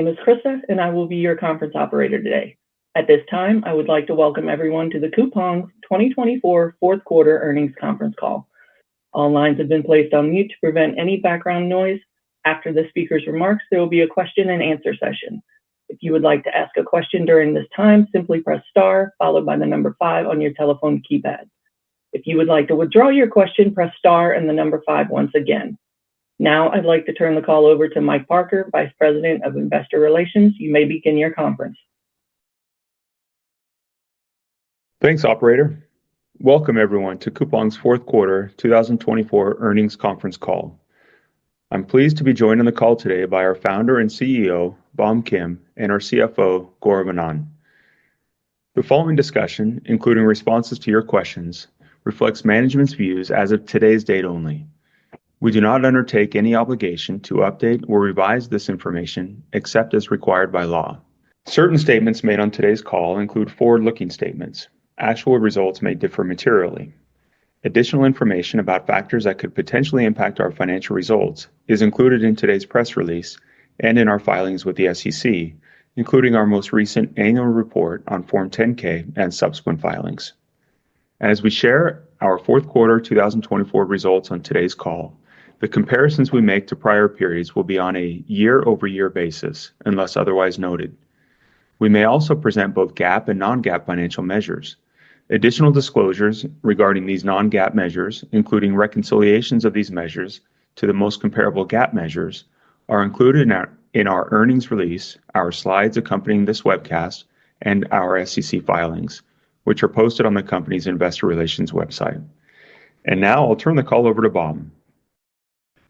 My name is Krista, and I will be your conference operator today. At this time, I would like to welcome everyone to the Coupang's 2024 fourth quarter earnings conference call. All lines have been placed on mute to prevent any background noise. After the speaker's remarks, there will be a question and answer session. If you would like to ask a question during this time, simply press star followed by the number 5 on your telephone keypad. If you would like to withdraw your question, press star and the number 5 once again. Now I'd like to turn the call over to Mike Parker, Vice President of Investor Relations. You may begin your conference. Thanks, operator. Welcome everyone to Coupang's fourth quarter 2024 earnings conference call. I'm pleased to be joined on the call today by our founder and CEO, Bom Kim, and our CFO, Gaurav Anand. The following discussion, including responses to your questions, reflects management's views as of today's date only. We do not undertake any obligation to update or revise this information except as required by law. Certain statements made on today's call include forward-looking statements. Actual results may differ materially. Additional information about factors that could potentially impact our financial results is included in today's press release and in our filings with the SEC, including our most recent annual report on Form 10-K and subsequent filings. As we share our fourth quarter 2024 results on today's call, the comparisons we make to prior periods will be on a year-over-year basis, unless otherwise noted. We may also present both GAAP and non-GAAP financial measures. Additional disclosures regarding these non-GAAP measures, including reconciliations of these measures to the most comparable GAAP measures, are included in our earnings release, our slides accompanying this webcast, and our SEC filings, which are posted on the company's investor relations website. And now I'll turn the call over to Bom.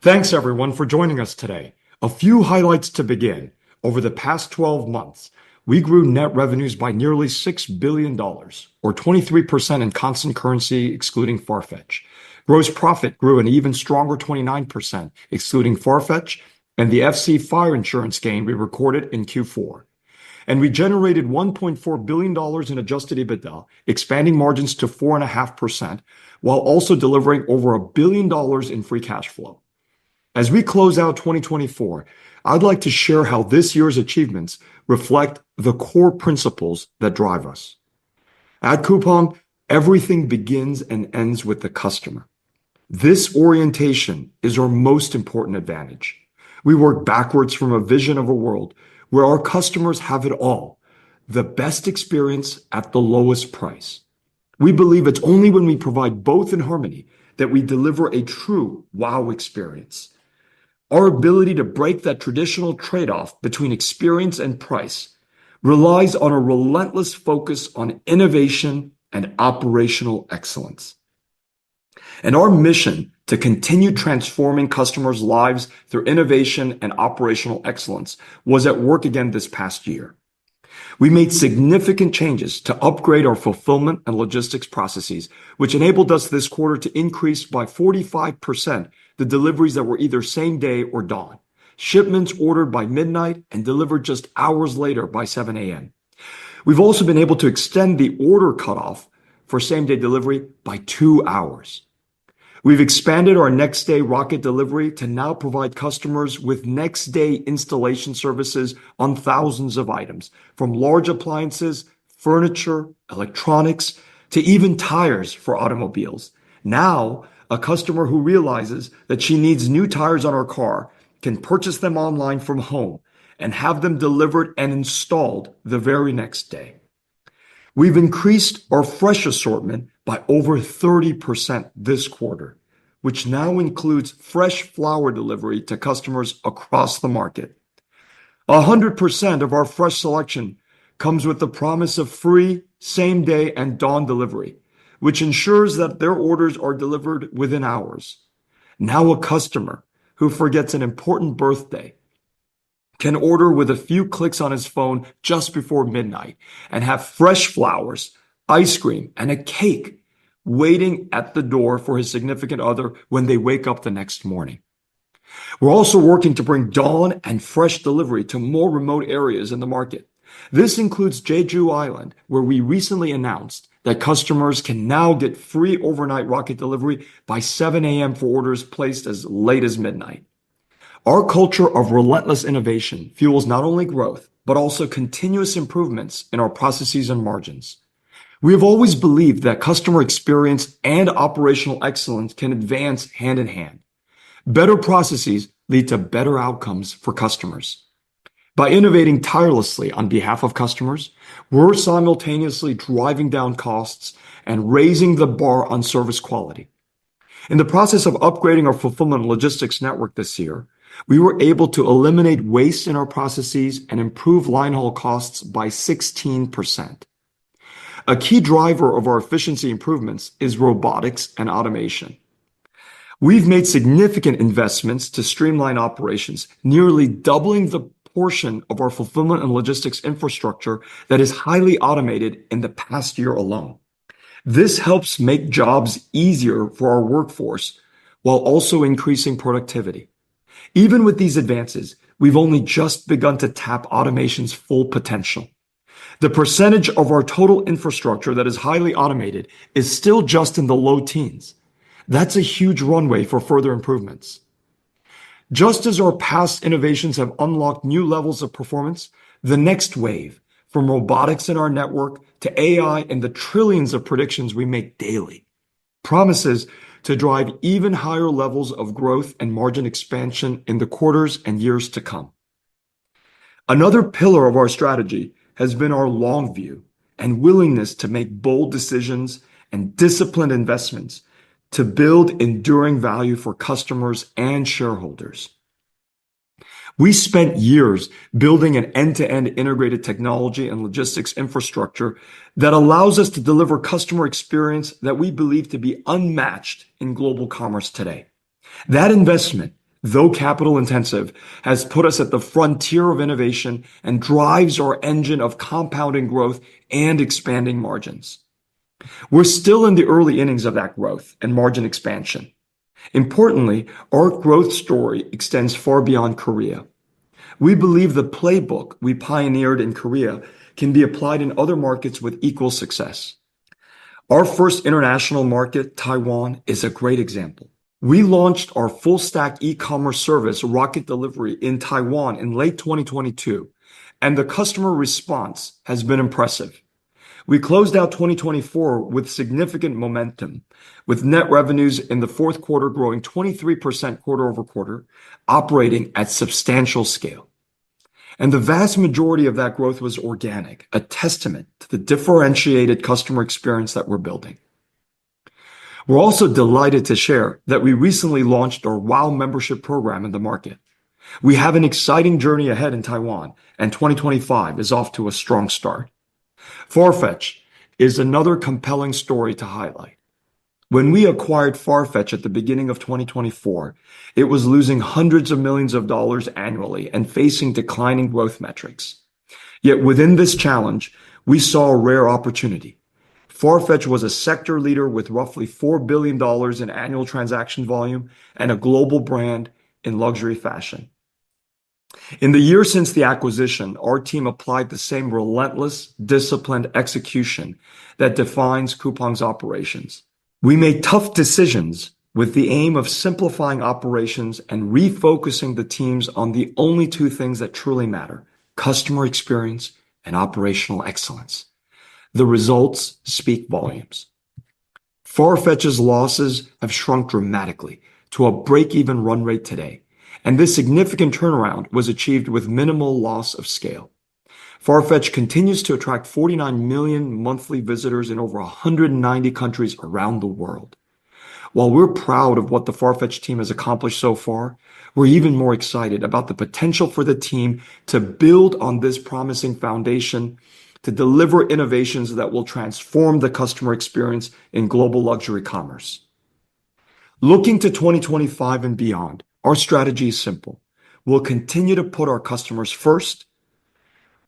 Thanks everyone for joining us today. A few highlights to begin. Over the past 12 months, we grew net revenues by nearly $6 billion, or 23% in constant currency excluding Farfetch. Gross profit grew an even stronger 29%, excluding Farfetch, and the FC fire insurance gain we recorded in Q4. And we generated $1.4 billion in adjusted EBITDA, expanding margins to 4.5%, while also delivering over $1 billion in free cash flow. As we close out 2024, I'd like to share how this year's achievements reflect the core principles that drive us. At Coupang, everything begins and ends with the customer. This orientation is our most important advantage. We work backwards from a vision of a world where our customers have it all, the best experience at the lowest price. We believe it's only when we provide both in harmony that we deliver a true wow experience. Our ability to break that traditional trade-off between experience and price relies on a relentless focus on innovation and operational excellence. And our mission to continue transforming customers' lives through innovation and operational excellence was at work again this past year. We made significant changes to upgrade our fulfillment and logistics processes, which enabled us this quarter to increase by 45% the deliveries that were either same day or dawn, shipments ordered by midnight and delivered just hours later by 7 a.m. We've also been able to extend the order cutoff for same day delivery by 2 hours. We've expanded our next day rocket delivery to now provide customers with next day installation services on thousands of items, from large appliances, furniture, electronics, to even tires for automobiles. Now, a customer who realizes that she needs new tires on her car can purchase them online from home and have them delivered and installed the very next day. We've increased our fresh assortment by over 30% this quarter, which now includes fresh flower delivery to customers across the market. 100% of our fresh selection comes with the promise of free same day and dawn delivery, which ensures that their orders are delivered within hours. Now a customer who forgets an important birthday can order with a few clicks on his phone just before midnight and have fresh flowers, ice cream, and a cake waiting at the door for his significant other when they wake up the next morning. We're also working to bring dawn and fresh delivery to more remote areas in the market. This includes Jeju Island, where we recently announced that customers can now get free overnight rocket delivery by 7 a.m. for orders placed as late as midnight. Our culture of relentless innovation fuels not only growth, but also continuous improvements in our processes and margins. We have always believed that customer experience and operational excellence can advance hand in hand. Better processes lead to better outcomes for customers. By innovating tirelessly on behalf of customers, we're simultaneously driving down costs and raising the bar on service quality. In the process of upgrading our fulfillment logistics network this year, we were able to eliminate waste in our processes and improve line haul costs by 16%. A key driver of our efficiency improvements is robotics and automation. We've made significant investments to streamline operations, nearly doubling the portion of our fulfillment and logistics infrastructure that is highly automated in the past year alone. This helps make jobs easier for our workforce while also increasing productivity. Even with these advances, we've only just begun to tap automation's full potential. The percentage of our total infrastructure that is highly automated is still just in the low teens. That's a huge runway for further improvements. Just as our past innovations have unlocked new levels of performance, the next wave, from robotics in our network to AI and the trillions of predictions we make daily, promises to drive even higher levels of growth and margin expansion in the quarters and years to come. Another pillar of our strategy has been our long view and willingness to make bold decisions and disciplined investments to build enduring value for customers and shareholders. We spent years building an end-to-end integrated technology and logistics infrastructure that allows us to deliver customer experience that we believe to be unmatched in global commerce today. That investment, though capital intensive, has put us at the frontier of innovation and drives our engine of compounding growth and expanding margins. We're still in the early innings of that growth and margin expansion. Importantly, our growth story extends far beyond Korea. We believe the playbook we pioneered in Korea can be applied in other markets with equal success. Our first international market, Taiwan, is a great example. We launched our full-stack e-commerce service, Rocket Delivery, in Taiwan in late 2022, and the customer response has been impressive. We closed out 2024 with significant momentum, with net revenues in the fourth quarter growing 23% quarter over quarter, operating at substantial scale. And the vast majority of that growth was organic, a testament to the differentiated customer experience that we're building. We're also delighted to share that we recently launched our WOW membership program in the market. We have an exciting journey ahead in Taiwan, and 2025 is off to a strong start. Farfetch is another compelling story to highlight. When we acquired Farfetch at the beginning of 2024, it was losing hundreds of millions of dollars annually and facing declining growth metrics. Yet within this challenge, we saw a rare opportunity. Farfetch was a sector leader with roughly $4 billion in annual transaction volume and a global brand in luxury fashion. In the year since the acquisition, our team applied the same relentless, disciplined execution that defines Coupang's operations. We made tough decisions with the aim of simplifying operations and refocusing the teams on the only two things that truly matter: customer experience and operational excellence. The results speak volumes. Farfetch's losses have shrunk dramatically to a break-even run rate today, and this significant turnaround was achieved with minimal loss of scale. Farfetch continues to attract 49 million monthly visitors in over 190 countries around the world. While we're proud of what the Farfetch team has accomplished so far, we're even more excited about the potential for the team to build on this promising foundation to deliver innovations that will transform the customer experience in global luxury commerce. Looking to 2025 and beyond, our strategy is simple. We'll continue to put our customers first,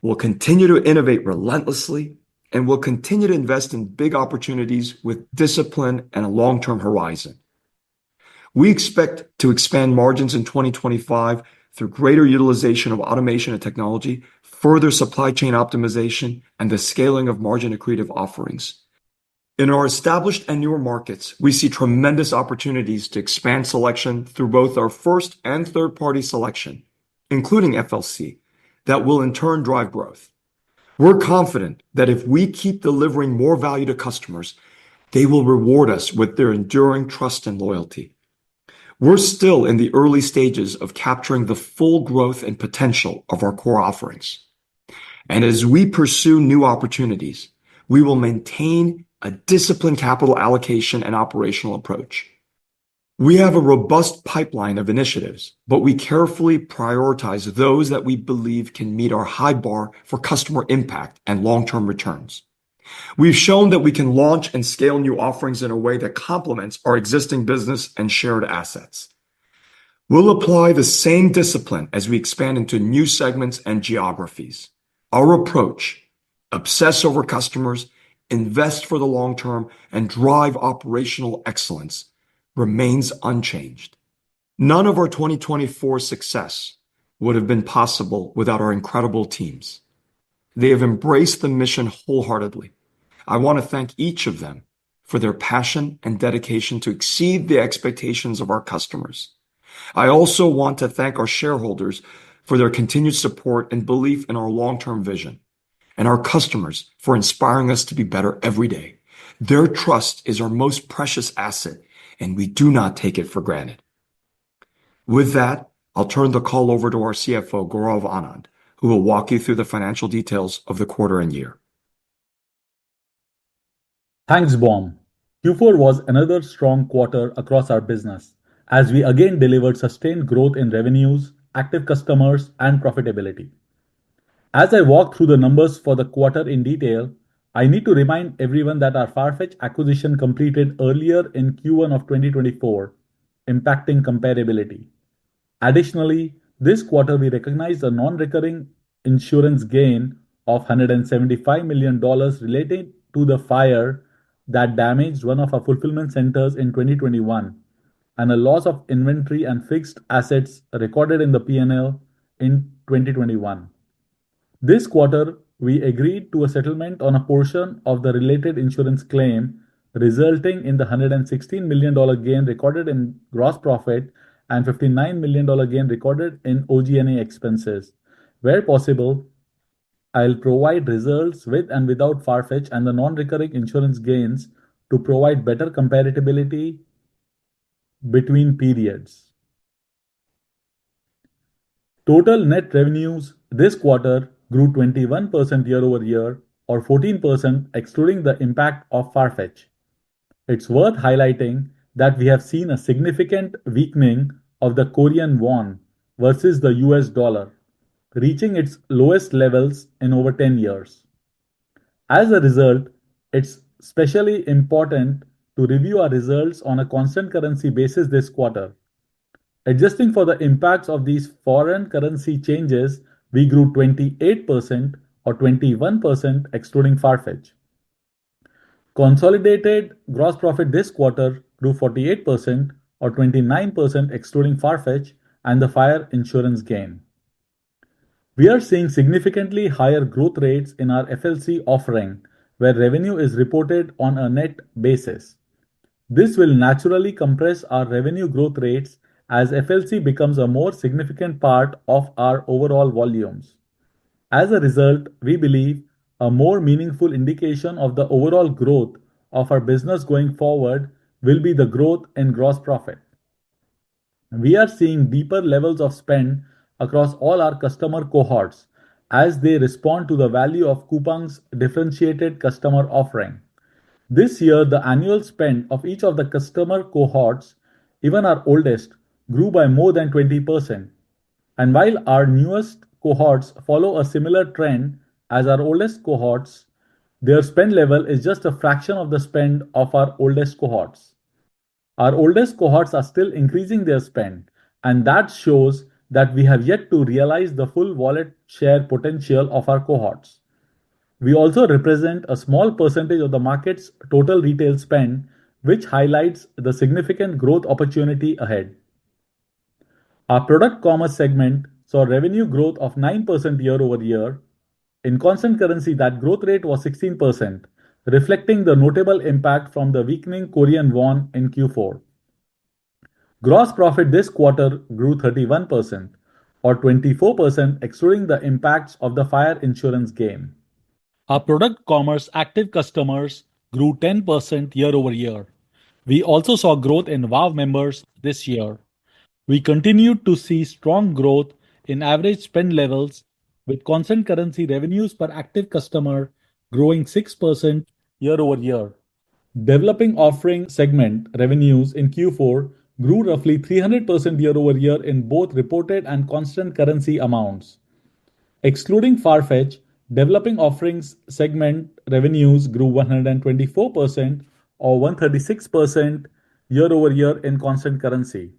we'll continue to innovate relentlessly, and we'll continue to invest in big opportunities with discipline and a long-term horizon. We expect to expand margins in 2025 through greater utilization of automation and technology, further supply chain optimization, and the scaling of margin accretive offerings. In our established and newer markets, we see tremendous opportunities to expand selection through both our first and third-party selection, including FLC, that will in turn drive growth. We're confident that if we keep delivering more value to customers, they will reward us with their enduring trust and loyalty. We're still in the early stages of capturing the full growth and potential of our core offerings. And as we pursue new opportunities, we will maintain a disciplined capital allocation and operational approach. We have a robust pipeline of initiatives, but we carefully prioritize those that we believe can meet our high bar for customer impact and long-term returns. We've shown that we can launch and scale new offerings in a way that complements our existing business and shared assets. We'll apply the same discipline as we expand into new segments and geographies. Our approach: obsess over customers, invest for the long term, and drive operational excellence remains unchanged. None of our 2024 success would have been possible without our incredible teams. They have embraced the mission wholeheartedly. I want to thank each of them for their passion and dedication to exceed the expectations of our customers. I also want to thank our shareholders for their continued support and belief in our long-term vision, and our customers for inspiring us to be better every day. Their trust is our most precious asset, and we do not take it for granted. With that, I'll turn the call over to our CFO, Gaurav Anand, who will walk you through the financial details of the quarter and year. Thanks, Bom. Q4 was another strong quarter across our business, as we again delivered sustained growth in revenues, active customers, and profitability. As I walk through the numbers for the quarter in detail, I need to remind everyone that our Farfetch acquisition completed earlier in Q1 of 2024, impacting comparability. Additionally, this quarter we recognized a non-recurring insurance gain of $175 million related to the fire that damaged one of our fulfillment centers in 2021, and a loss of inventory and fixed assets recorded in the P&L in 2021. This quarter, we agreed to a settlement on a portion of the related insurance claim, resulting in the $116 million gain recorded in gross profit and $59 million gain recorded in OG&A expenses. Where possible, I'll provide results with and without Farfetch and the non-recurring insurance gains to provide better comparability between periods. Total net revenues this quarter grew 21% year-over-year, or 14% excluding the impact of Farfetch. It's worth highlighting that we have seen a significant weakening of the Korean won versus the US dollar, reaching its lowest levels in over 10 years. As a result, it's especially important to review our results on a constant currency basis this quarter. Adjusting for the impacts of these foreign currency changes, we grew 28% or 21% excluding Farfetch. Consolidated gross profit this quarter grew 48% or 29% excluding Farfetch and the fire insurance gain. We are seeing significantly higher growth rates in our FLC offering, where revenue is reported on a net basis. This will naturally compress our revenue growth rates as FLC becomes a more significant part of our overall volumes. As a result, we believe a more meaningful indication of the overall growth of our business going forward will be the growth in gross profit. We are seeing deeper levels of spend across all our customer cohorts as they respond to the value of Coupang's differentiated customer offering. This year, the annual spend of each of the customer cohorts, even our oldest, grew by more than 20%. And while our newest cohorts follow a similar trend as our oldest cohorts, their spend level is just a fraction of the spend of our oldest cohorts. Our oldest cohorts are still increasing their spend, and that shows that we have yet to realize the full wallet share potential of our cohorts. We also represent a small percentage of the market's total retail spend, which highlights the significant growth opportunity ahead. Our product commerce segment saw revenue growth of 9% year-over-year. In constant currency, that growth rate was 16%, reflecting the notable impact from the weakening Korean won in Q4. Gross profit this quarter grew 31%, or 24% excluding the impacts of the fire insurance gain. Our product commerce active customers grew 10% year over year. We also saw growth in WOW members this year. We continued to see strong growth in average spend levels, with constant currency revenues per active customer growing 6% year over year. Developing offering segment revenues in Q4 grew roughly 300% year over year in both reported and constant currency amounts. Excluding Farfetch, developing offerings segment revenues grew 124% or 136% year over year in constant currency.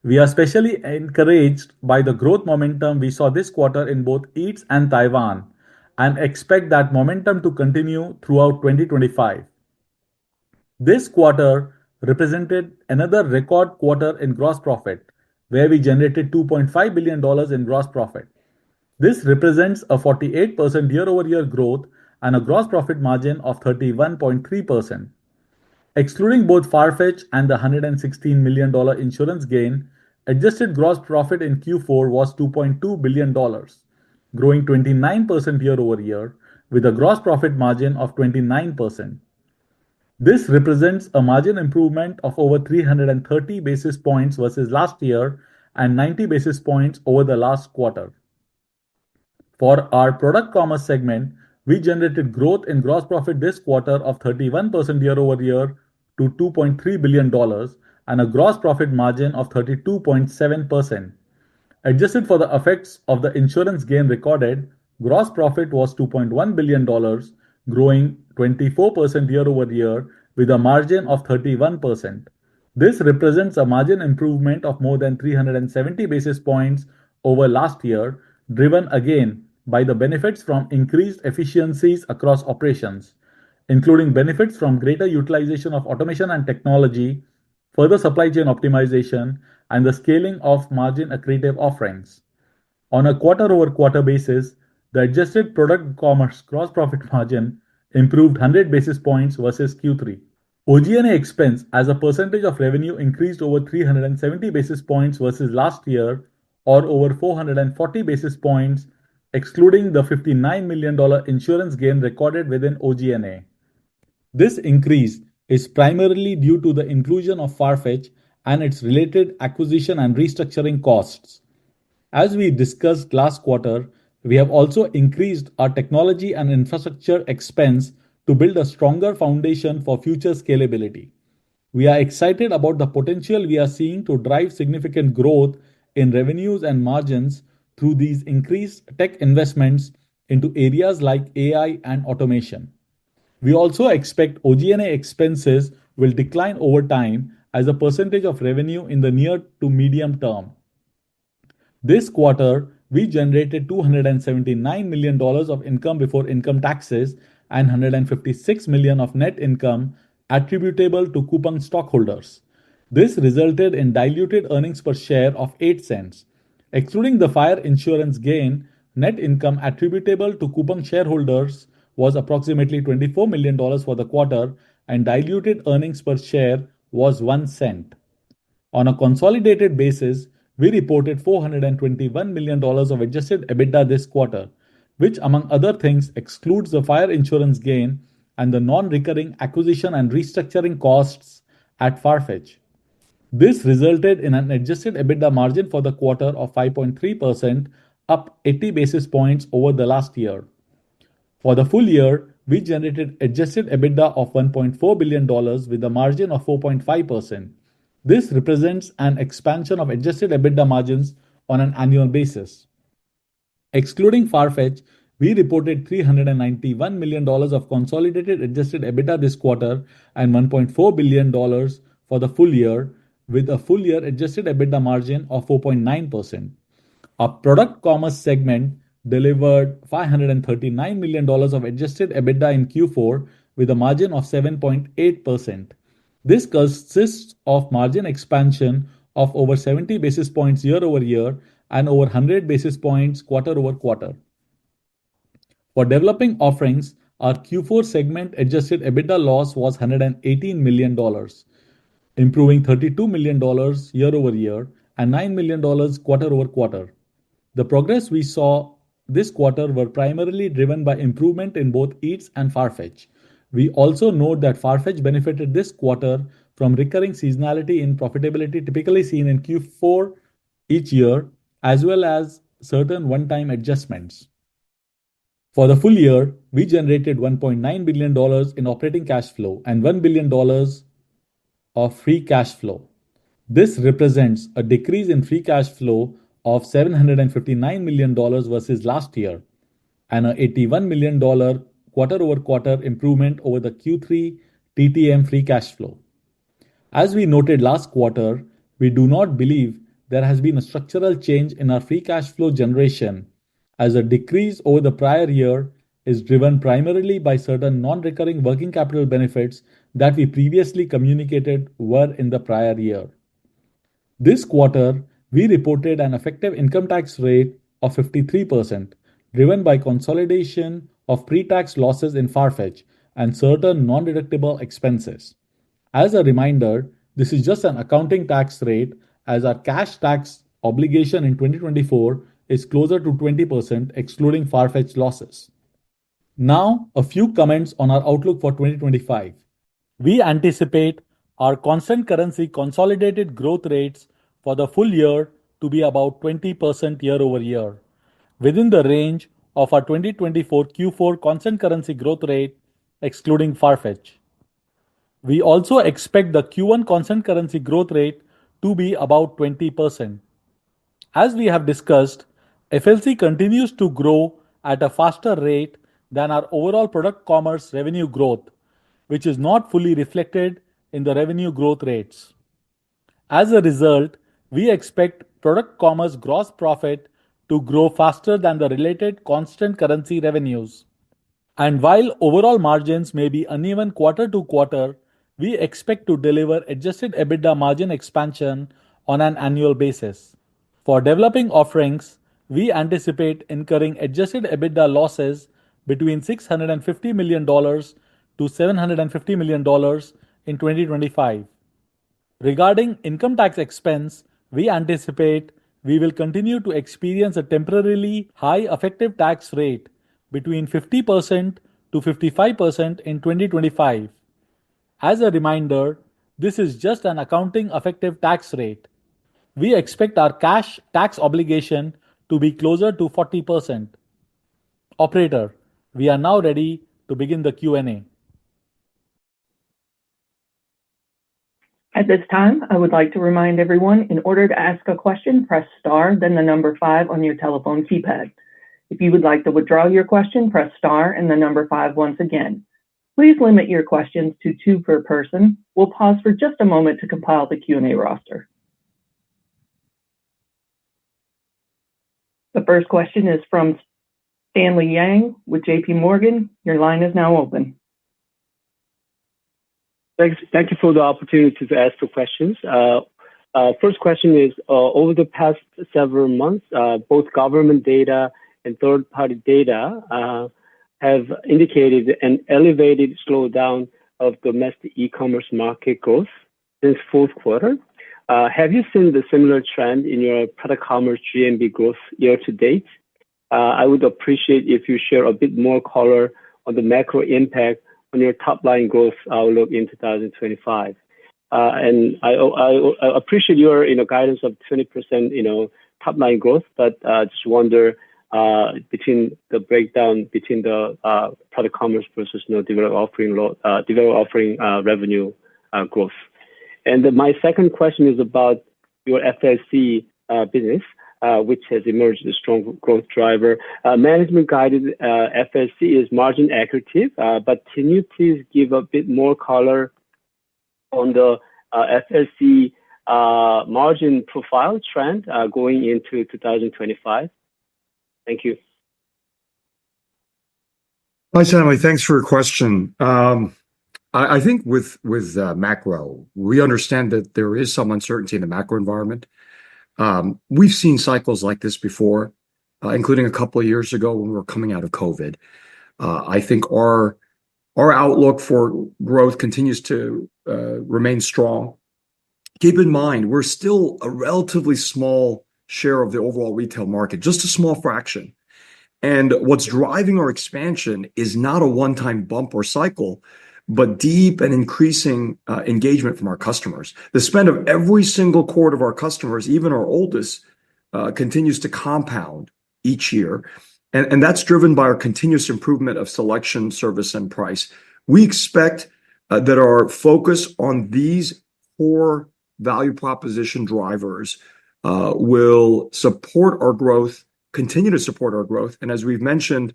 We are especially encouraged by the growth momentum we saw this quarter in both Eats and Taiwan and expect that momentum to continue throughout 2025. This quarter represented another record quarter in gross profit, where we generated $2.5 billion in gross profit. This represents a 48% year-over-year growth and a gross profit margin of 31.3%. Excluding both Farfetch and the $116 million insurance gain, adjusted gross profit in Q4 was $2.2 billion, growing 29% year-over-year, with a gross profit margin of 29%. This represents a margin improvement of over 330 basis points versus last year and 90 basis points over the last quarter. For our product commerce segment, we generated growth in gross profit this quarter of 31% year-over-year to $2.3 billion and a gross profit margin of 32.7%. Adjusted for the effects of the insurance gain recorded, gross profit was $2.1 billion, growing 24% year-over-year with a margin of 31%. This represents a margin improvement of more than 370 basis points over last year, driven again by the benefits from increased efficiencies across operations, including benefits from greater utilization of automation and technology, further supply chain optimization, and the scaling of margin-accretive offerings. On a quarter-over-quarter basis, the adjusted product commerce gross profit margin improved 100 basis points versus Q3. OG&A expense as a percentage of revenue increased over 370 basis points versus last year, or over 440 basis points, excluding the $59 million insurance gain recorded within OG&A. This increase is primarily due to the inclusion of Farfetch and its related acquisition and restructuring costs. As we discussed last quarter, we have also increased our technology and infrastructure expense to build a stronger foundation for future scalability. We are excited about the potential we are seeing to drive significant growth in revenues and margins through these increased tech investments into areas like AI and automation. We also expect OG&A expenses will decline over time as a percentage of revenue in the near to medium term. This quarter, we generated $279 million of income before income taxes and $156 million of net income attributable to Coupang stockholders. This resulted in diluted earnings per share of 8 cents. Excluding the fire insurance gain, net income attributable to Coupang shareholders was approximately $24 million for the quarter, and diluted earnings per share was 1 cent. On a consolidated basis, we reported $421 million of adjusted EBITDA this quarter, which, among other things, excludes the fire insurance gain and the non-recurring acquisition and restructuring costs at Farfetch. This resulted in an adjusted EBITDA margin for the quarter of 5.3%, up 80 basis points over the last year. For the full year, we generated adjusted EBITDA of $1.4 billion with a margin of 4.5%. This represents an expansion of adjusted EBITDA margins on an annual basis. Excluding Farfetch, we reported $391 million of consolidated adjusted EBITDA this quarter and $1.4 billion for the full year, with a full year adjusted EBITDA margin of 4.9%. Our product commerce segment delivered $539 million of adjusted EBITDA in Q4 with a margin of 7.8%. This consists of margin expansion of over 70 basis points year over year and over 100 basis points quarter over quarter. For developing offerings, our Q4 segment adjusted EBITDA loss was $118 million, improving $32 million year-over-year and $9 million quarter-over-quarter. The progress we saw this quarter were primarily driven by improvement in both Eats and Farfetch. We also note that Farfetch benefited this quarter from recurring seasonality in profitability typically seen in Q4 each year, as well as certain one-time adjustments. For the full year, we generated $1.9 billion in operating cash flow and $1 billion of free cash flow. This represents a decrease in free cash flow of $759 million versus last year and an $81 million quarter-over-quarter improvement over the Q3 TTM free cash flow. As we noted last quarter, we do not believe there has been a structural change in our free cash flow generation, as a decrease over the prior year is driven primarily by certain non-recurring working capital benefits that we previously communicated were in the prior year. This quarter, we reported an effective income tax rate of 53%, driven by consolidation of pre-tax losses in Farfetch and certain non-deductible expenses. As a reminder, this is just an accounting tax rate, as our cash tax obligation in 2024 is closer to 20%, excluding Farfetch losses. Now, a few comments on our outlook for 2025. We anticipate our constant currency consolidated growth rates for the full year to be about 20% year-over-year, within the range of our 2024 Q4 constant currency growth rate, excluding Farfetch. We also expect the Q1 constant currency growth rate to be about 20%. As we have discussed, FLC continues to grow at a faster rate than our overall product commerce revenue growth, which is not fully reflected in the revenue growth rates. As a result, we expect product commerce gross profit to grow faster than the related constant currency revenues. And while overall margins may be uneven quarter to quarter, we expect to deliver adjusted EBITDA margin expansion on an annual basis. For developing offerings, we anticipate incurring adjusted EBITDA losses between $650 million to $750 million in 2025. Regarding income tax expense, we anticipate we will continue to experience a temporarily high effective tax rate between 50% to 55% in 2025. As a reminder, this is just an accounting effective tax rate. We expect our cash tax obligation to be closer to 40%. Operator, we are now ready to begin the Q&A. At this time, I would like to remind everyone, in order to ask a question, press star, then the number 5 on your telephone keypad. If you would like to withdraw your question, press star and the number 5 once again. Please limit your questions to 2 per person. We'll pause for just a moment to compile the Q&A roster. The first question is from Stanley Yang with JP Morgan. Your line is now open. Thank you for the opportunity to ask the questions. First question is, over the past several months, both government data and third-party data have indicated an elevated slowdown of domestic e-commerce market growth since fourth quarter. Have you seen the similar trend in your product commerce GMV growth year to date? I would appreciate if you share a bit more color on the macro impact on your top line growth outlook in 2025. And I appreciate your guidance of 20% top line growth, but just wonder between the breakdown between the product commerce versus developed offering revenue growth. And my second question is about your FLC business, which has emerged as a strong growth driver. Management guided FLC is margin accretive, but can you please give a bit more color on the FLC margin profile trend going into 2025? Thank you. Hi, Stanley. Thanks for your question. I think with macro, we understand that there is some uncertainty in the macro environment. We've seen cycles like this before, including a couple of years ago when we were coming out of COVID. I think our outlook for growth continues to remain strong. Keep in mind, we're still a relatively small share of the overall retail market, just a small fraction. And what's driving our expansion is not a one-time bump or cycle, but deep and increasing engagement from our customers. The spend of every single cohort of our customers, even our oldest, continues to compound each year. And that's driven by our continuous improvement of selection, service, and price. We expect that our focus on these core value proposition drivers will support our growth, continue to support our growth. And as we've mentioned,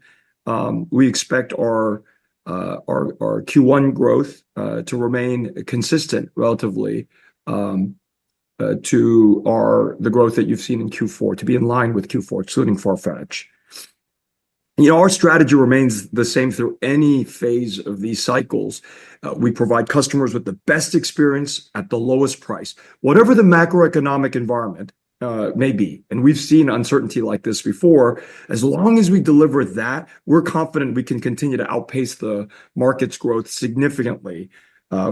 we expect our Q1 growth to remain consistent relatively to the growth that you've seen in Q4, to be in line with Q4, excluding Farfetch. Our strategy remains the same through any phase of these cycles. We provide customers with the best experience at the lowest price, whatever the macroeconomic environment may be. And we've seen uncertainty like this before. As long as we deliver that, we're confident we can continue to outpace the market's growth significantly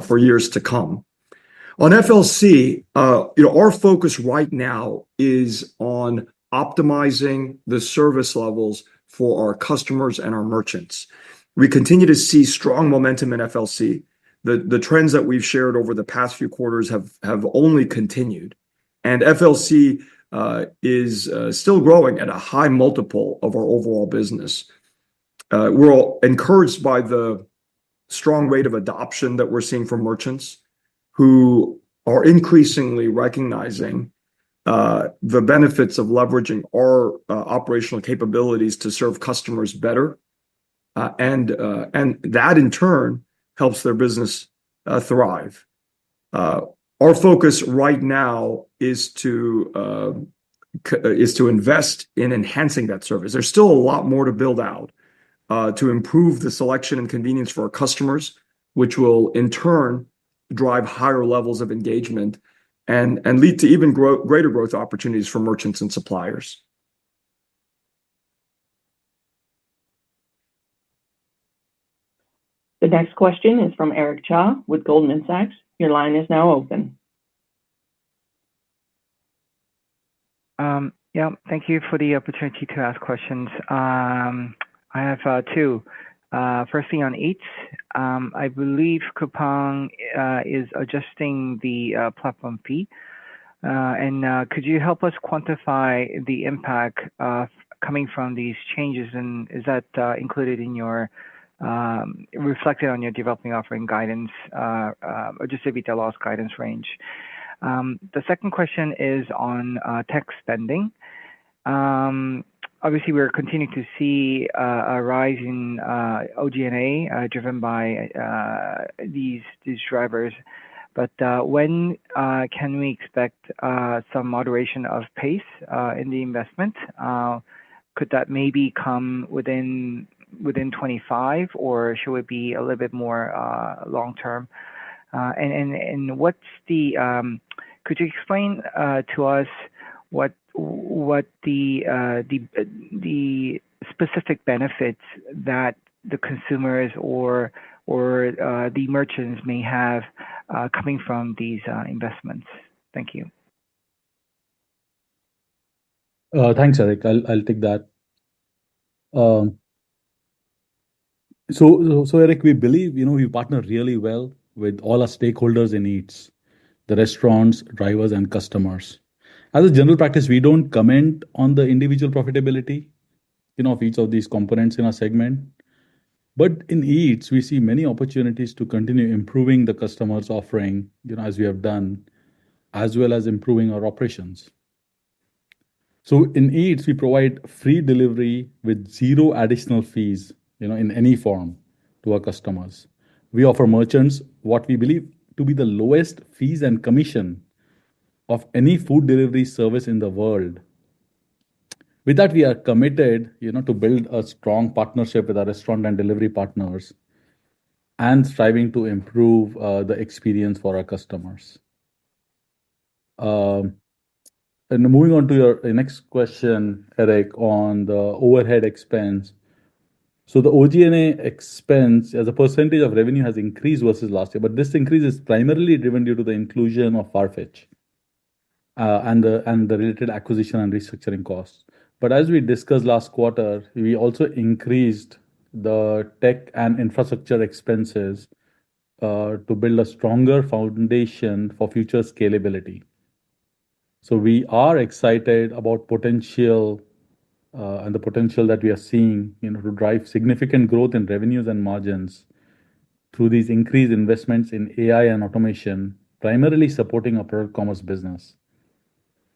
for years to come. On FLC, our focus right now is on optimizing the service levels for our customers and our merchants. We continue to see strong momentum in FLC. The trends that we've shared over the past few quarters have only continued. And FLC is still growing at a high multiple of our overall business. We're encouraged by the strong rate of adoption that we're seeing from merchants who are increasingly recognizing the benefits of leveraging our operational capabilities to serve customers better. And that in turn helps their business thrive. Our focus right now is to invest in enhancing that service. There's still a lot more to build out to improve the selection and convenience for our customers, which will in turn drive higher levels of engagement and lead to even greater growth opportunities for merchants and suppliers. The next question is from Eric Cha with Goldman Sachs. Your line is now open. Yeah, thank you for the opportunity to ask questions. I have two. Firstly, on Eats, I believe Coupang is adjusting the platform fee. And could you help us quantify the impact coming from these changes? And is that included in your reflected on your developing offering guidance or just EBITDA loss guidance range? The second question is on tech spending. Obviously, we're continuing to see a rise in OG&A driven by these drivers. But when can we expect some moderation of pace in the investment? Could that maybe come within 25, or should it be a little bit more long term? And what's the could you explain to us what the specific benefits that the consumers or the merchants may have coming from these investments? Thank you. Thanks, Eric. I'll take that. So Eric, we believe we partner really well with all our stakeholders in Eats, the restaurants, drivers, and customers. As a general practice, we don't comment on the individual profitability of each of these components in our segment. But in Eats, we see many opportunities to continue improving the customer's offering, as we have done, as well as improving our operations. So in Eats, we provide free delivery with zero additional fees, in any form to our customers. We offer merchants what we believe to be the lowest fees and commission of any food delivery service in the world. With that, we are committed, to build a strong partnership with our restaurant and delivery partners and striving to improve the experience for our customers. And moving on to your next question, Eric, on the overhead expense. So the OG&A expense as a percentage of revenue has increased versus last year, but this increase is primarily driven due to the inclusion of Farfetch and the related acquisition and restructuring costs. But as we discussed last quarter, we also increased the tech and infrastructure expenses to build a stronger foundation for future scalability. So we are excited about potential and the potential that we are seeing, to drive significant growth in revenues and margins through these increased investments in AI and automation, primarily supporting our product commerce business.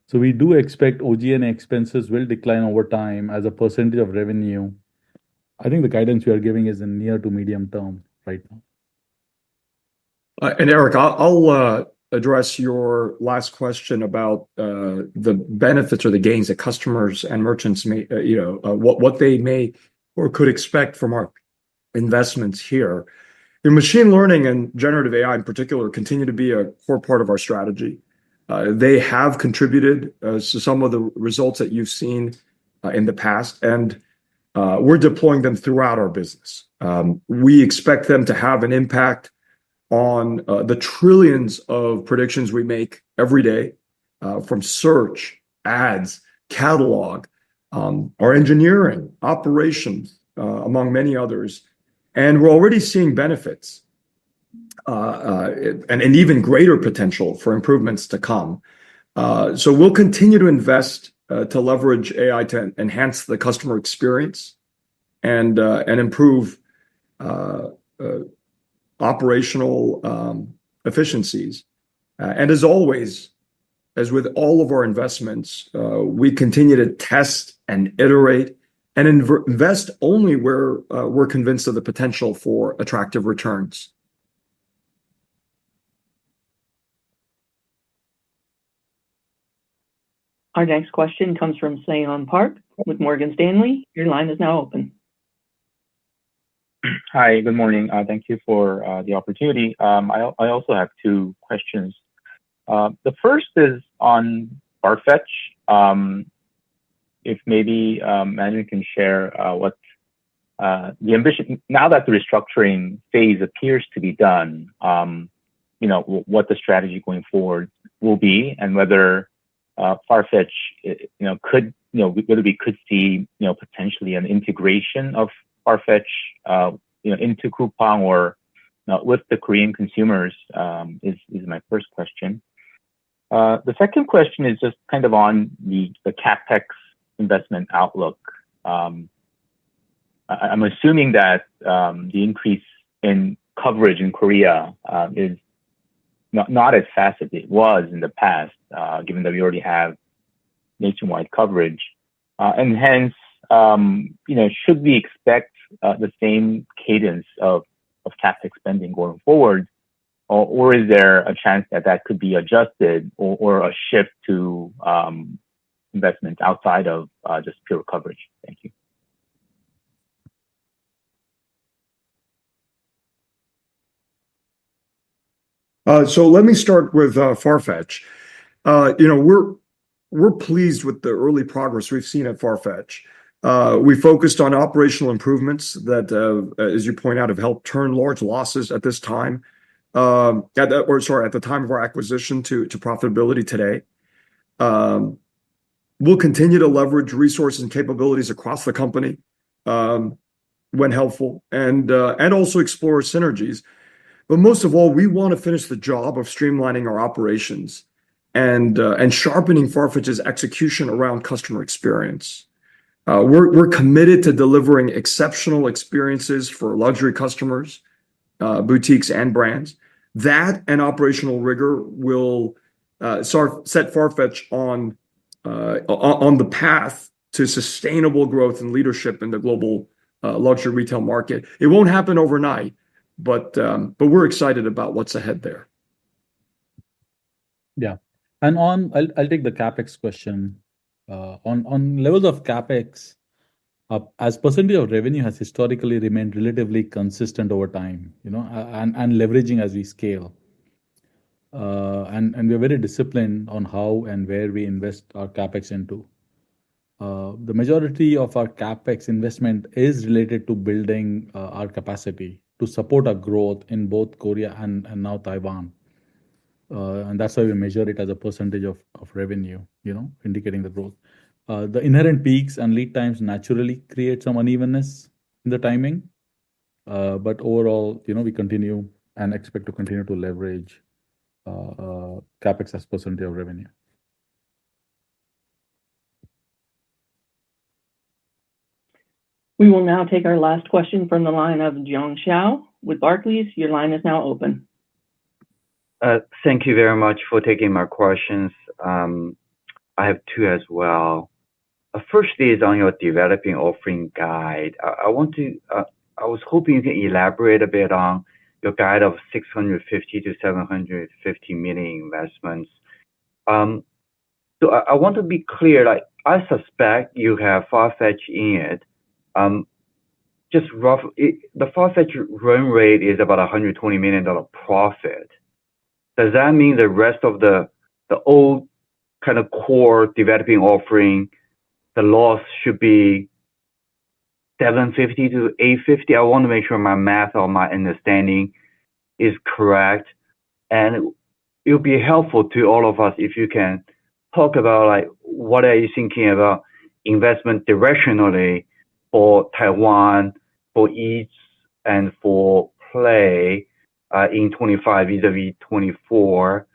So we do expect OG&A expenses will decline over time as a percentage of revenue. I think the guidance we are giving is in near to medium term right now. And Eric, I'll address your last question about the benefits or the gains that customers and merchants may, what they may or could expect from our investments here. The machine learning and generative AI in particular continue to be a core part of our strategy. They have contributed to some of the results that you've seen in the past, and we're deploying them throughout our business. We expect them to have an impact on the trillions of predictions we make every day, from search, ads, catalog, our engineering, operations, among many others. And we're already seeing benefits and an even greater potential for improvements to come. So we'll continue to invest to leverage AI to enhance the customer experience and improve operational efficiencies. And as always, as with all of our investments, we continue to test and iterate and invest only where we're convinced of the potential for attractive returns. Our next question comes from Seyon Park with Morgan Stanley. Your line is now open. Hi, good morning. Thank you for the opportunity. I also have two questions. The first is on Farfetch. If maybe management can share what the ambition, now that the restructuring phase appears to be done, what the strategy going forward will be, and whether Farfetch, whether we could see, potentially an integration of Farfetch, into Coupang or with the Korean consumers, is my first question. The second question is just kind of on the CapEx investment outlook. I'm assuming that the increase in coverage in Korea is not as fast as it was in the past, given that we already have nationwide coverage. And hence, should we expect the same cadence of CapEx spending going forward, or is there a chance that could be adjusted or a shift to investments outside of just pure coverage? Thank you. So let me start with Farfetch. We're pleased with the early progress we've seen at Farfetch. We focused on operational improvements that, as you point out, have helped turn large losses at this time, at the time of our acquisition to profitability today. We'll continue to leverage resources and capabilities across the company when helpful, and also explore synergies. But most of all, we want to finish the job of streamlining our operations and sharpening Farfetch's execution around customer experience. We're committed to delivering exceptional experiences for luxury customers, boutiques, and brands. That and operational rigor will set Farfetch on the path to sustainable growth and leadership in the global luxury retail market. It won't happen overnight, but we're excited about what's ahead there. Yeah. And I'll take the CapEx question. On levels of CapEx, as percentage of revenue has historically remained relatively consistent over time, and leveraging as we scale. And we're very disciplined on how and where we invest our CapEx into. The majority of our CapEx investment is related to building our capacity to support our growth in both Korea and now Taiwan. And that's why we measure it as a percentage of revenue, indicating the growth. The inherent peaks and lead times naturally create some unevenness in the timing. But overall, we continue and expect to continue to leverage CapEx as percentage of revenue. We will now take our last question from the line of Jiong Xiao with Barclays. Your line is now open. Thank you very much for taking my questions. I have two as well. First is on your developing offering guide. I was hoping you can elaborate a bit on your guide of 650 to 750 million investments. So I want to be clear. Like, I suspect you have Farfetch in it. Just rough, the Farfetch run rate is about $120 million profit. Does that mean the rest of the old kind of core developing offering, the loss should be 750 to 850? I want to make sure my math or my understanding is correct. And it would be helpful to all of us if you can talk about, like, what are you thinking about investment directionally for Taiwan, for Eats, and for Play in 25 vis-a-vis 24.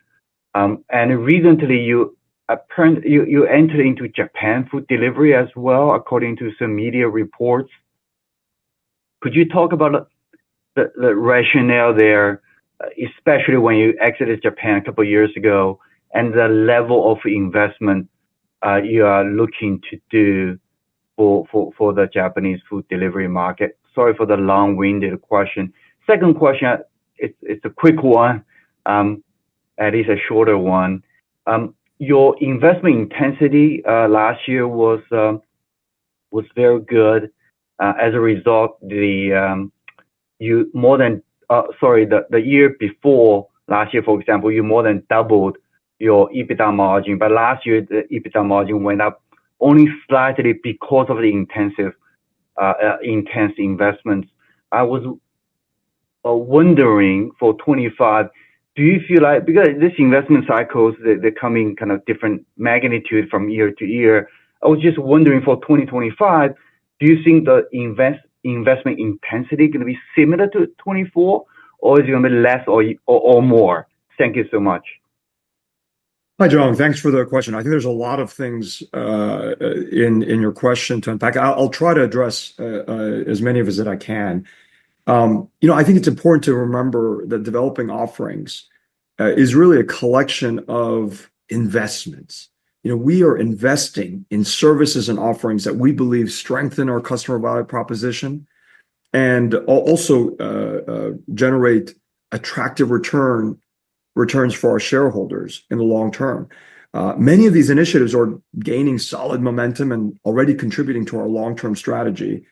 And recently you entered into Japan food delivery as well, according to some media reports. Could you talk about the rationale there, especially when you exited Japan a couple of years ago, and the level of investment you are looking to do for the Japanese food delivery market? Sorry for the long-winded question. Second question, it's a quick one, at least a shorter one. Your investment intensity last year was very good. As a result, the year before last year, for example, you more than doubled your EBITDA margin, but last year the EBITDA margin went up only slightly because of the intense investments. I was wondering for 25, do you feel like, because this investment cycles, they're coming kind of different magnitude from year to year. I was just wondering for 2025, do you think the investment intensity going to be similar to 24, or is it going to be less or more? Thank you so much. Hi, John. Thanks for the question. I think there's a lot of things in your question to unpack. I'll try to address as many of as that I can. I think it's important to remember that developing offerings is really a collection of investments. We are investing in services and offerings that we believe strengthen our customer value proposition and also generate attractive returns for our shareholders in the long term. Many of these initiatives are gaining solid momentum and already contributing to our long-term strategy.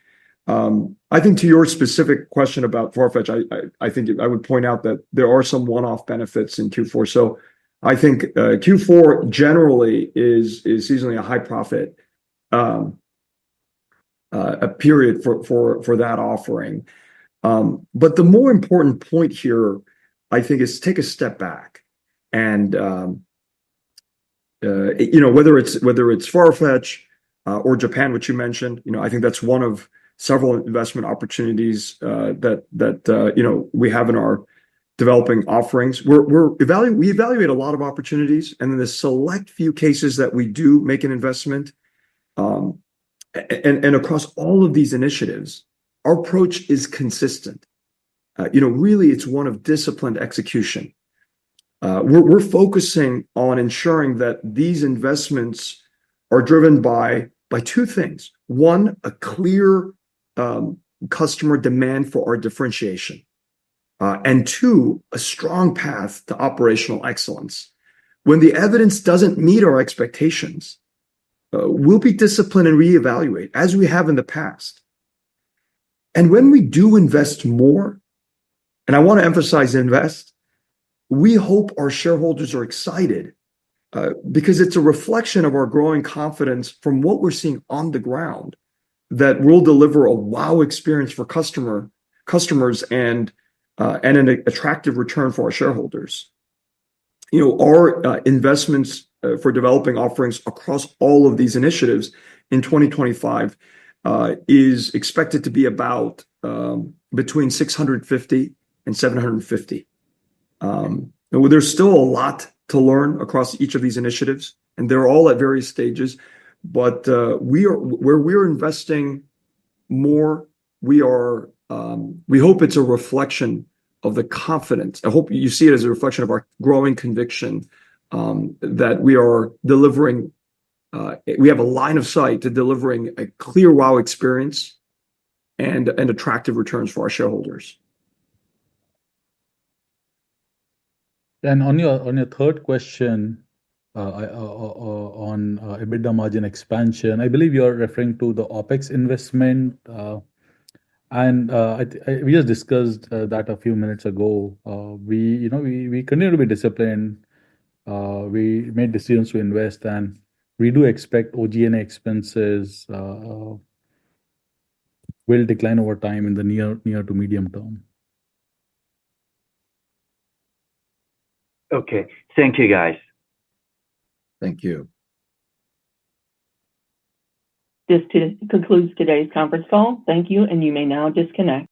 I think to your specific question about Farfetch, I think I would point out that there are some one-off benefits in Q4. So I think Q4 generally is seasonally a high profit a period for that offering. But the more important point here, I think, is take a step back and whether it's Farfetch or Japan, which you mentioned, I think that's one of several investment opportunities that we have in our developing offerings. We evaluate a lot of opportunities, and in the select few cases that we do make an investment, and across all of these initiatives, our approach is consistent. Really, it's one of disciplined execution. We're focusing on ensuring that these investments are driven by two things. One, a clear customer demand for our differentiation. And two, a strong path to operational excellence. When the evidence doesn't meet our expectations, we'll be disciplined and reevaluate, as we have in the past. And when we do invest more, and I want to emphasize invest, we hope our shareholders are excited because it's a reflection of our growing confidence from what we're seeing on the ground that we'll deliver a wow experience for customers and an attractive return for our shareholders. Our investments for developing offerings across all of these initiatives in 2025 is expected to be about between 650 and 750. There's still a lot to learn across each of these initiatives, and they're all at various stages. But where we're investing more, we hope it's a reflection of the confidence. I hope you see it as a reflection of our growing conviction that we are delivering. We have a line of sight to delivering a clear wow experience and attractive returns for our shareholders. And on your third question on EBITDA margin expansion, I believe you're referring to the OpEx investment. We just discussed that a few minutes ago. We continue to be disciplined. We made decisions to invest, and we do expect OG&A expenses will decline over time in the near to medium term. Okay. Thank you, guys. Thank you. This concludes today's conference call. Thank you, and you may now disconnect.